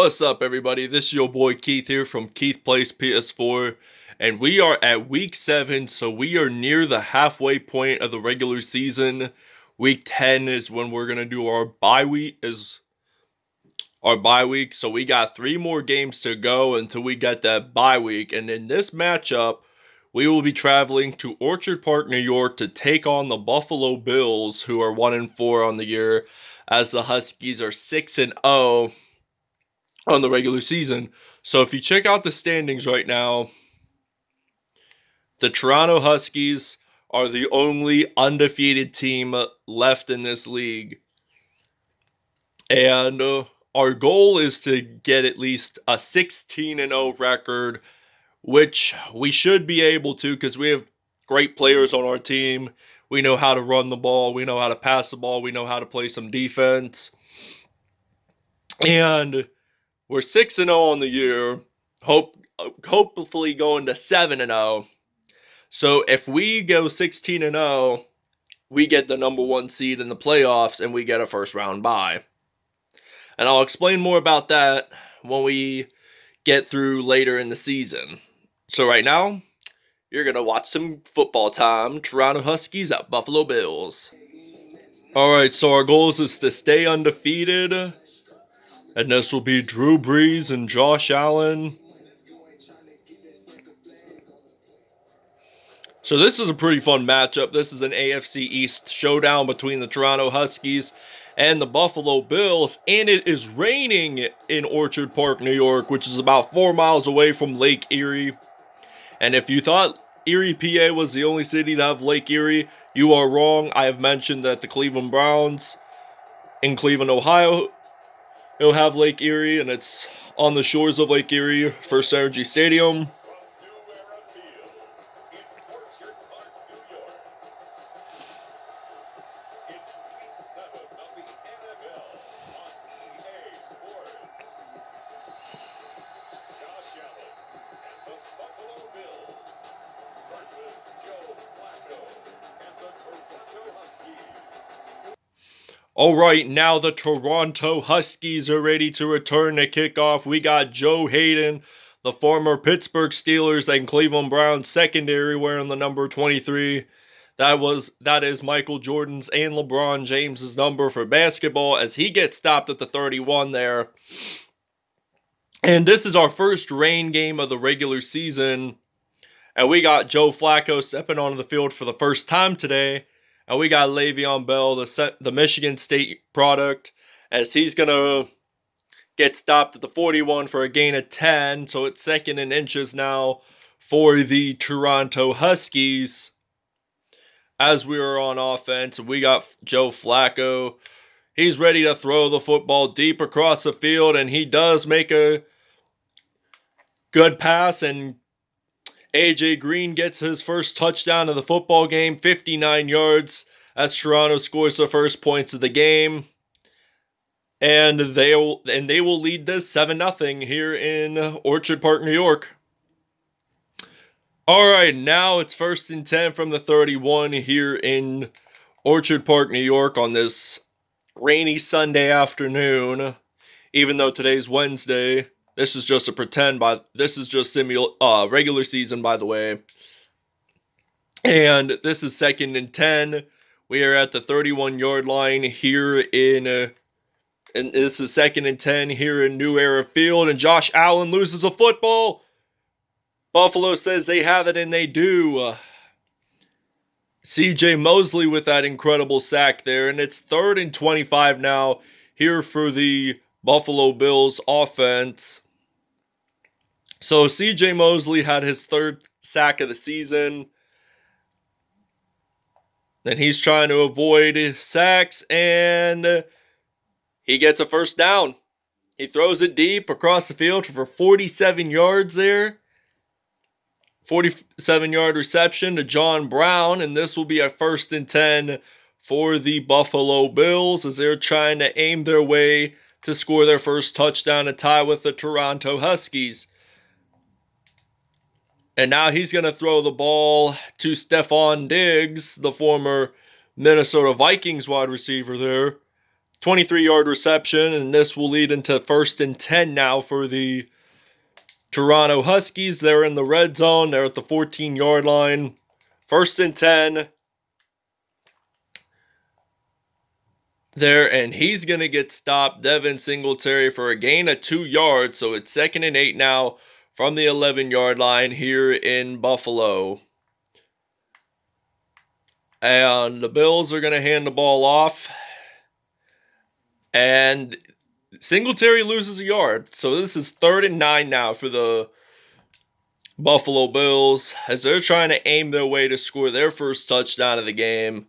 What's up, everybody? This is your boy Keith here from Keith Plays PS4, and we are at week 7, so we are near the halfway point of the regular season. Week 10 is when we're gonna do our bye week. So we got 3 more games to go until we get that bye week. And in this matchup, we will be traveling to Orchard Park, New York, to take on the Buffalo Bills, who are 1-4 on the year, as the Huskies are 6-0. On the regular season. So if you check out the standings right now, the Toronto Huskies are the only undefeated team left in this league. And our goal is to get at least a 16-0 record, which we should be able to because we have great players on our team. We know how to run the ball. We know how to pass the ball. We know how to play some defense. And we're 6-0 on the year, hopefully going to 7-0. So if we go 16-0, we get the number 1 seed in the playoffs and we get a first round bye. And I'll explain more about that when we get through later in the season. So right now, you're going to watch some football time. Toronto Huskies at Buffalo Bills. Alright, so our goal is to stay undefeated. And this will be Drew Brees and Josh Allen. So this is a pretty fun matchup. This is an AFC East showdown between the Toronto Huskies and the Buffalo Bills. And it is raining in Orchard Park, New York, which is about 4 miles away from Lake Erie. And if you thought Erie, PA was the only city to have Lake Erie, you are wrong. I have mentioned that the Cleveland Browns in Cleveland, Ohio, it'll have Lake Erie, and it's on the shores of Lake Erie, First Energy Stadium. Alright, now the Toronto Huskies are ready to return to kickoff. We got Joe Haden, the former Pittsburgh Steelers and Cleveland Browns secondary, wearing the number 23. That is Michael Jordan's and LeBron James's number for basketball, as he gets stopped at the 31 there. And this is our first rain game of the regular season. And we got Joe Flacco stepping onto the field for the first time today. And we got Le'Veon Bell, the Michigan State product, as he's going to get stopped at the 41 for a gain of 10. So it's 2nd and inches now for the Toronto Huskies. As we are on offense, we got Joe Flacco. He's ready to throw the football deep across the field, and he does make a good pass, and AJ Green gets his first touchdown of the football game, 59 yards, as Toronto scores the first points of the game. And they will lead this 7-0 here in Orchard Park, New York. Alright, now it's 1st and 10 from the 31 here in Orchard Park, New York on this rainy Sunday afternoon. Even though today's Wednesday. This is just a this is just regular season, by the way. And this is 2nd and 10. We are at the 31-yard line here and this is 2nd and 10 here in New Era Field. And Josh Allen loses the football. Buffalo says they have it, and they do. CJ Mosley with that incredible sack there. And it's 3rd and 25 now here for the Buffalo Bills offense. So CJ Mosley had his 3rd sack of the season. Then he's trying to avoid sacks, and he gets a first down. He throws it deep across the field for 47 yards there. 47-yard reception to John Brown, and this will be a 1st and 10 for the Buffalo Bills as they're trying to aim their way to score their first touchdown to tie with the Toronto Huskies. And now he's going to throw the ball to Stephon Diggs, the former Minnesota Vikings wide receiver there. 23-yard reception, and this will lead into 1st and 10 now for the Toronto Huskies. They're in the red zone. They're at the 14-yard line. 1st and 10. There, and he's going to get stopped. Devin Singletary for a gain of 2 yards. So it's 2nd and 8 now from the 11-yard line here in Buffalo. And the Bills are going to hand the ball off. And Singletary loses a yard. So this is 3rd and 9 now for the Buffalo Bills as they're trying to aim their way to score their first touchdown of the game.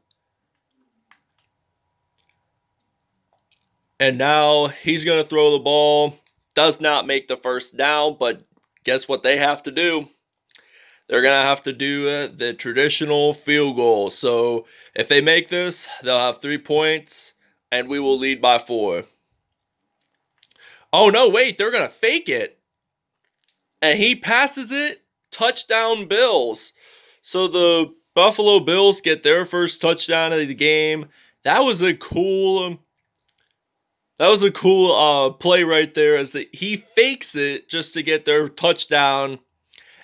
And now he's going to throw the ball. Does not make the first down, but guess what they have to do? They're going to have to do the traditional field goal. So if they make this, they'll have 3 points, and we will lead by 4. Oh, no, wait, they're going to fake it. And he passes it. Touchdown Bills. So the Buffalo Bills get their first touchdown of the game. That was a cool play right there as he fakes it just to get their touchdown.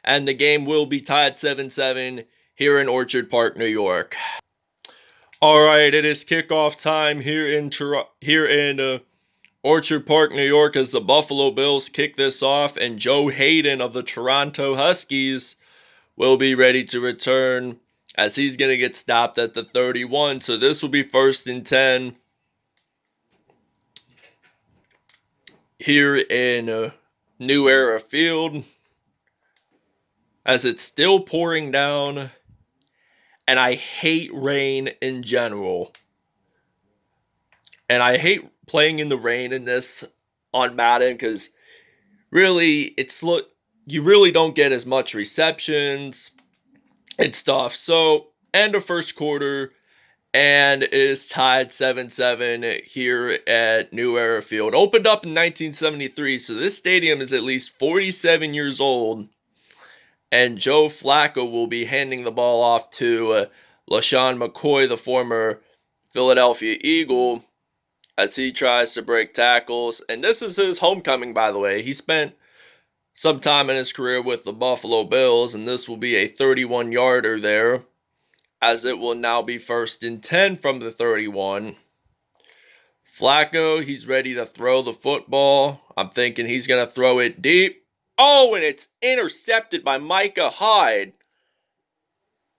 And the game will be tied 7-7 here in Orchard Park, New York. All right, it is kickoff time here in Orchard Park, New York, as the Buffalo Bills kick this off, and Joe Haden of the Toronto Huskies will be ready to return as he's going to get stopped at the 31. So this will be 1st and 10 here in New Era Field as it's still pouring down, and I hate rain in general. And I hate playing in the rain in this on Madden because really you really don't get as much receptions and stuff. So end of first quarter, and it is tied 7-7 here at New Era Field. Opened up in 1973, so this stadium is at least 47 years old. And Joe Flacco will be handing the ball off to LaShawn McCoy, the former Philadelphia Eagle, as he tries to break tackles. And this is his homecoming, by the way. He spent some time in his career with the Buffalo Bills, and this will be a 31-yarder there, as it will now be 1st and 10 from the 31. Flacco, he's ready to throw the football. I'm thinking he's going to throw it deep. Oh, and it's intercepted by Micah Hyde.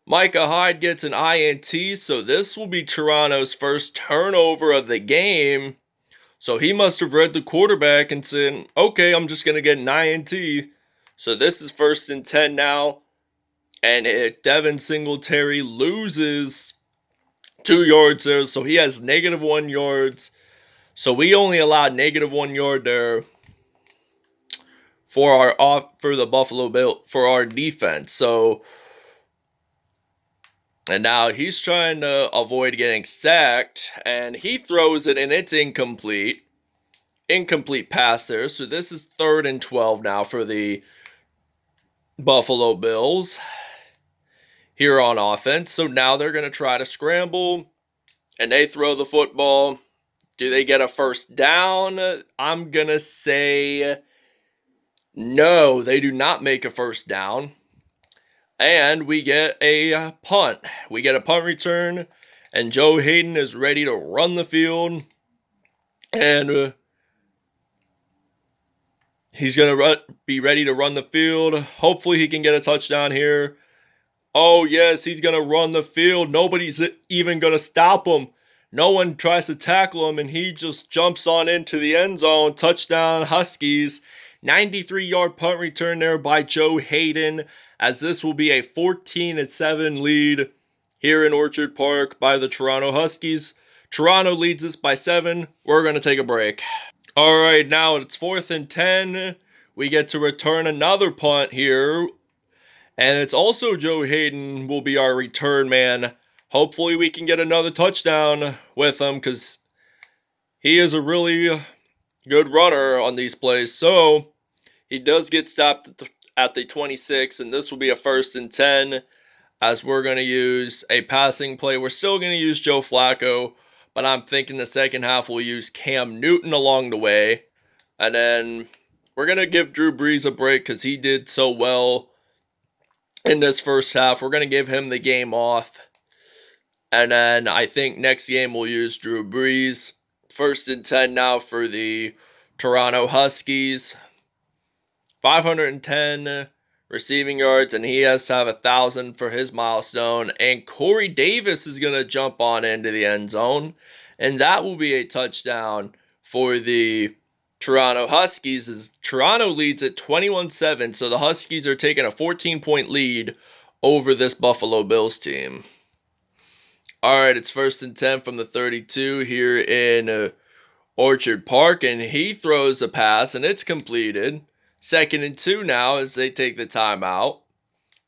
Micah Hyde gets an INT, so this will be Toronto's first turnover of the game. So he must have read the quarterback and said, okay, I'm just going to get an INT. So this is 1st and 10 now. And Devin Singletary loses 2 yards there, so he has -1 yards. So we only allowed -1 yard there for the Buffalo Bills for our defense. So, and now he's trying to avoid getting sacked, and he throws it, and it's incomplete. Incomplete pass there. So this is 3rd and 12 now for the Buffalo Bills here on offense. So now they're going to try to scramble, and they throw the football. Do they get a first down? I'm going to say no, they do not make a first down. And we get a punt. We get a punt return, and Joe Haden is ready to run the field. And he's going to be ready to run the field. Hopefully he can get a touchdown here. Oh, yes, he's going to run the field. Nobody's even going to stop him. No one tries to tackle him, and he just jumps on into the end zone. Touchdown, Huskies. 93-yard punt return there by Joe Haden, as this will be a 14-7 lead here in Orchard Park by the Toronto Huskies. Toronto leads us by 7. We're going to take a break. All right, now it's 4th and 10. We get to return another punt here, and it's also Joe Haden will be our return man. Hopefully we can get another touchdown with him because he is a really good runner on these plays. So he does get stopped at the 26, and this will be a 1st and 10 as we're going to use a passing play. We're still going to use Joe Flacco, but I'm thinking the second half we'll use Cam Newton along the way. And then we're going to give Drew Brees a break because he did so well in this first half. We're going to give him the game off. And then I think next game we'll use Drew Brees. 1st and 10 now for the Toronto Huskies. 510 receiving yards, and he has to have 1,000 for his milestone. And Corey Davis is going to jump on into the end zone, and that will be a touchdown for the Toronto Huskies, as Toronto leads at 21-7, so the Huskies are taking a 14-point lead over this Buffalo Bills team. Alright, it's 1st and 10 from the 32 here in Orchard Park, and he throws a pass, and it's completed. 2nd and 2 now as they take the timeout.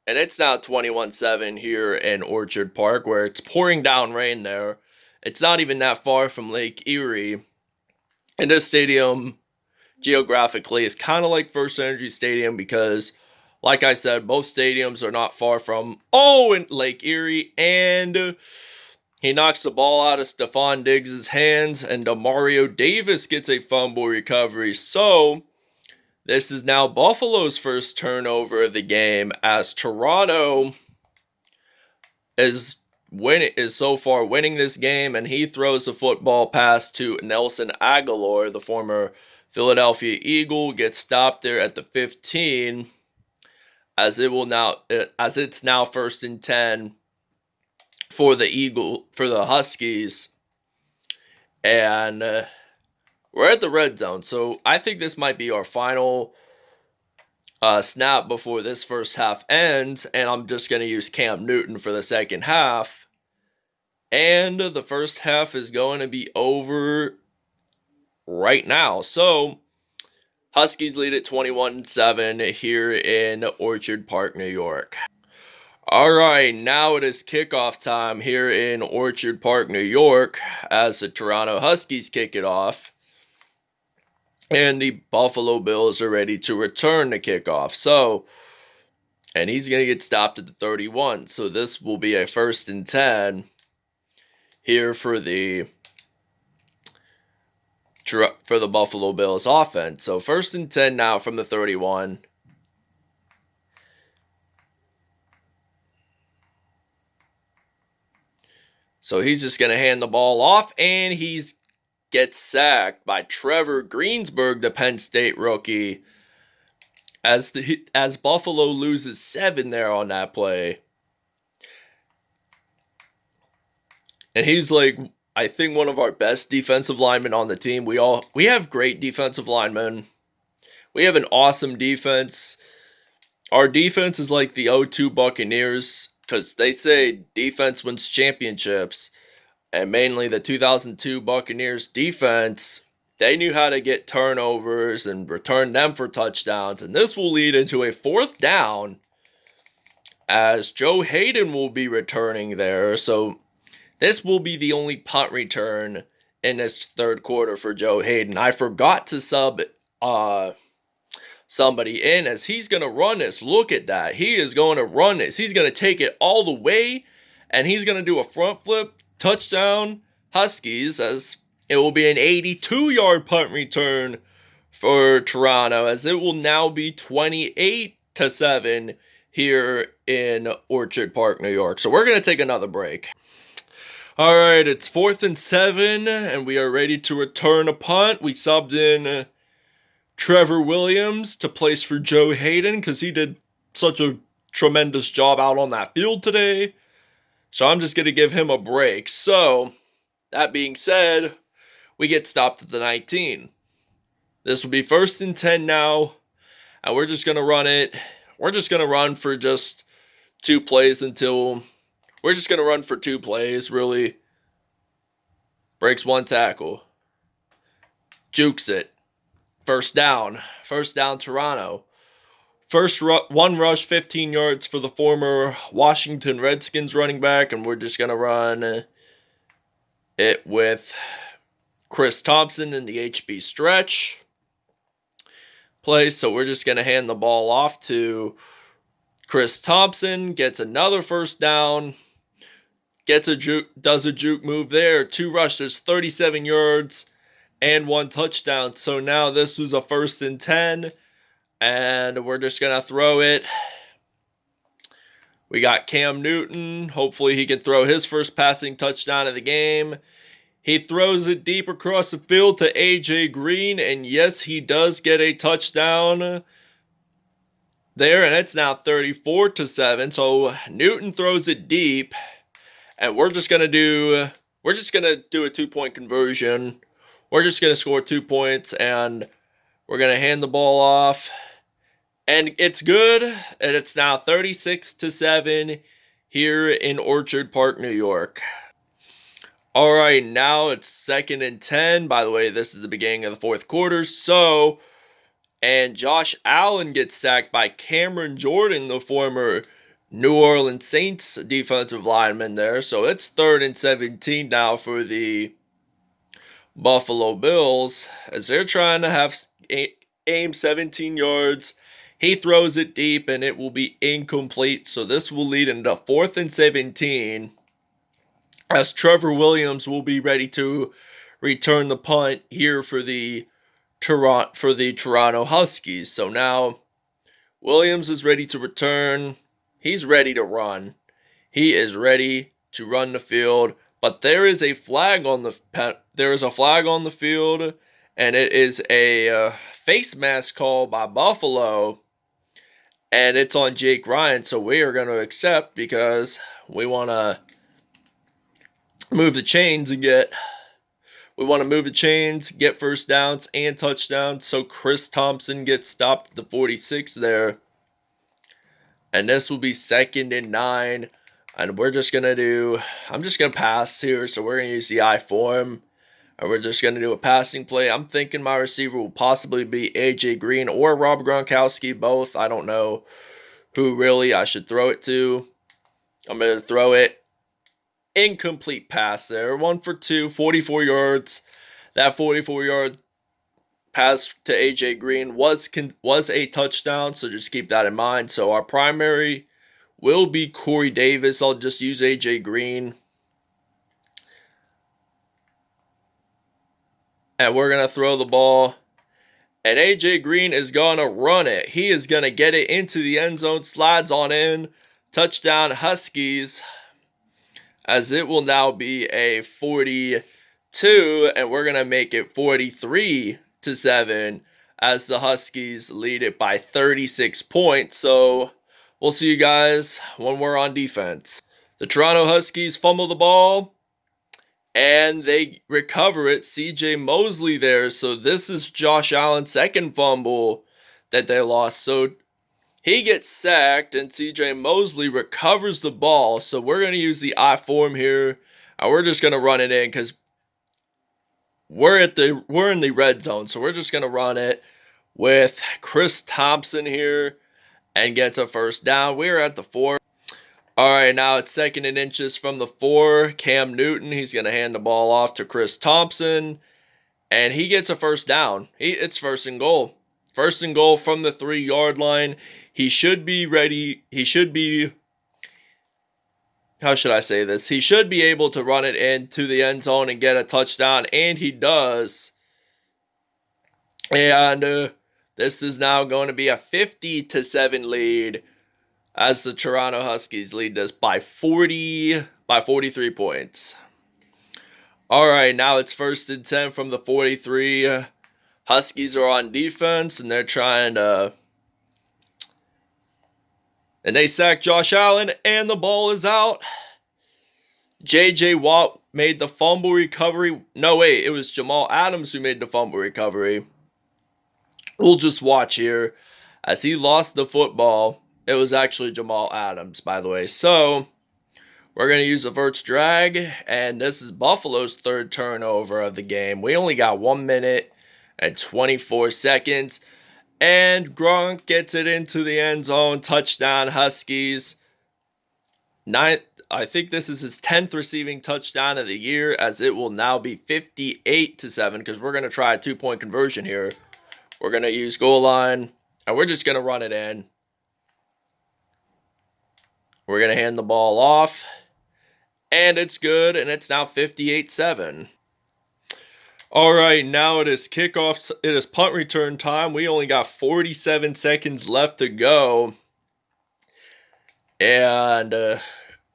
And it's now 21-7 here in Orchard Park, where it's pouring down rain there. It's not even that far from Lake Erie. And this stadium, geographically, is kind of like First Energy Stadium because, like I said, both stadiums are not far from, in Lake Erie. And he knocks the ball out of Stephon Diggs' hands, and Demario Davis gets a fumble recovery. So this is now Buffalo's first turnover of the game, as Toronto is so far winning this game, and he throws a football pass to Nelson Aguilar, the former Philadelphia Eagle, gets stopped there at the 15, as it's now 1st and 10 for the Huskies, and we're at the red zone, so I think this might be our final snap before this first half ends, and I'm just going to use Cam Newton for the second half, and the first half is going to be over right now. So Huskies lead at 21-7 here in Orchard Park, New York. Alright, now it is kickoff time here in Orchard Park, New York, as the Toronto Huskies kick it off. And the Buffalo Bills are ready to return the kickoff. And he's going to get stopped at the 31. So this will be a 1st and 10 here for the Buffalo Bills offense. So 1st and 10 now from the 31. So he's just going to hand the ball off, and he gets sacked by Trevor Greensburg, the Penn State rookie, as Buffalo loses 7 there on that play. And he's I think one of our best defensive linemen on the team. We have great defensive linemen. We have an awesome defense. Our defense is like the 02 Buccaneers, because they say defense wins championships. And mainly the 2002 Buccaneers defense, they knew how to get turnovers and return them for touchdowns. And this will lead into a 4th down, as Joe Haden will be returning there. So this will be the only punt return in this 3rd quarter for Joe Haden. I forgot to sub somebody in, as he's going to run this. Look at that. He is going to run this. He's going to take it all the way, and he's going to do a front flip. Touchdown Huskies, as it will be an 82-yard punt return for Toronto, as it will now be 28-7 here in Orchard Park, New York. So we're going to take another break. Alright, it's 4th and 7, and we are ready to return a punt. We subbed in Trevor Williams to place for Joe Haden, because he did such a tremendous job out on that field today. So I'm just going to give him a break. So, that being said, we get stopped at the 19. This will be 1st and 10 now, and we're just going to run it. We're just going to run for just 2 plays we're just going to run for 2 plays, really. Breaks 1 tackle. Jukes it. First down, Toronto. One rush, 15 yards for the former Washington Redskins running back, and we're just going to run it with Chris Thompson in the HB stretch play. So we're just going to hand the ball off to Chris Thompson, gets another 1st down, does a juke move there. 2 rushes, 37 yards, and 1 touchdown. So now this was a 1st and 10, and we're just going to throw it. We got Cam Newton. Hopefully he can throw his first passing touchdown of the game. He throws it deep across the field to A.J. Green, and yes, he does get a touchdown there, and it's now 34-7. So Newton throws it deep, and we're just gonna do a 2-point conversion. We're just gonna score 2 points, and we're gonna hand the ball off, and it's good, and it's now 36-7 here in Orchard Park, New York. All right, now it's 2nd and 10. By the way, this is the beginning of the 4th quarter. And Josh Allen gets sacked by Cameron Jordan, the former New Orleans Saints defensive lineman there. So it's 3rd and 17 now for the Buffalo Bills as they're trying to have aim 17 yards. He throws it deep and it will be incomplete. So this will lead into 4th and 17 as Trevor Williams will be ready to return the punt here for the Toronto Huskies. So now Williams is ready to return. He's ready to run. He is ready to run the field. But there is a flag on the field, and it is a face mask call by Buffalo, and it's on Jake Ryan. So we are going to accept because we want to move the chains and get. We want to move the chains, get first downs and touchdowns. So Chris Thompson gets stopped at the 46 there. And this will be 2nd and 9. And I'm just going to pass here. So we're going to use the I form. And we're just going to do a passing play. I'm thinking my receiver will possibly be AJ Green or Rob Gronkowski, both. I don't know who really I should throw it to. I'm going to throw it. Incomplete pass there. 1 for 2, 44 yards. That 44-yard pass to A.J. Green was a touchdown, so just keep that in mind. So our primary will be Corey Davis. I'll just use A.J. Green. And we're going to throw the ball. And A.J. Green is going to run it. He is going to get it into the end zone. Slides on in. Touchdown Huskies. As it will now be a 42, and we're going to make it 43-7 as the Huskies lead it by 36 points. So we'll see you guys when we're on defense. The Toronto Huskies fumble the ball, and they recover it. C.J. Mosley there. So this is Josh Allen's 2nd fumble that they lost. So he gets sacked, and C.J. Mosley recovers the ball. So we're going to use the I form here, and we're just going to run it in because we're in the red zone. So we're just going to run it with Chris Thompson here and gets a first down. We're at the 4. All right, now it's 2nd and inches from the 4. Cam Newton, he's going to hand the ball off to Chris Thompson, and he gets a first down. It's 1st and goal. 1st and goal from the 3-yard line. He should be ready. How should I say this? He should be able to run it into the end zone and get a touchdown, and he does. And this is now going to be a 50-7 lead as the Toronto Huskies lead us by 43 points. All right, now it's 1st and 10 from the 43. Huskies are on defense, and they're trying to. And they sack Josh Allen, and the ball is out. J.J. Watt made the fumble recovery. No, wait, it was Jamal Adams who made the fumble recovery. We'll just watch here. As he lost the football, it was actually Jamal Adams, by the way. So, we're going to use a Verts drag, and this is Buffalo's 3rd turnover of the game. We only got 1 minute and 24 seconds. And Gronk gets it into the end zone. Touchdown, Huskies. I think this is his 10th receiving touchdown of the year, as it will now be 58-7, because we're going to try a 2-point conversion here. We're going to use goal line, and we're just going to run it in. We're going to hand the ball off. And it's good, and it's now 58-7. All right, now it is kickoff. It is punt return time. We only got 47 seconds left to go. And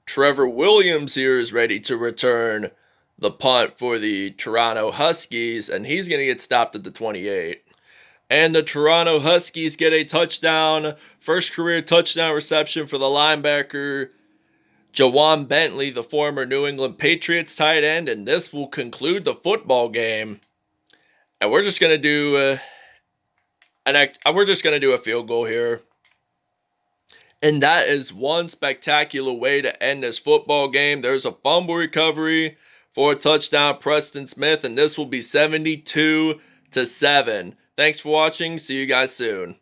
Trevor Williams here is ready to return the punt for the Toronto Huskies, and he's going to get stopped at the 28. And the Toronto Huskies get a touchdown. First career touchdown reception for the linebacker, Jawan Bentley, the former New England Patriots tight end, and this will conclude the football game. And we're just gonna do a field goal here, and that is one spectacular way to end this football game. There's a fumble recovery for a touchdown, Preston Smith, and this will be 72-7. Thanks for watching. See you guys soon.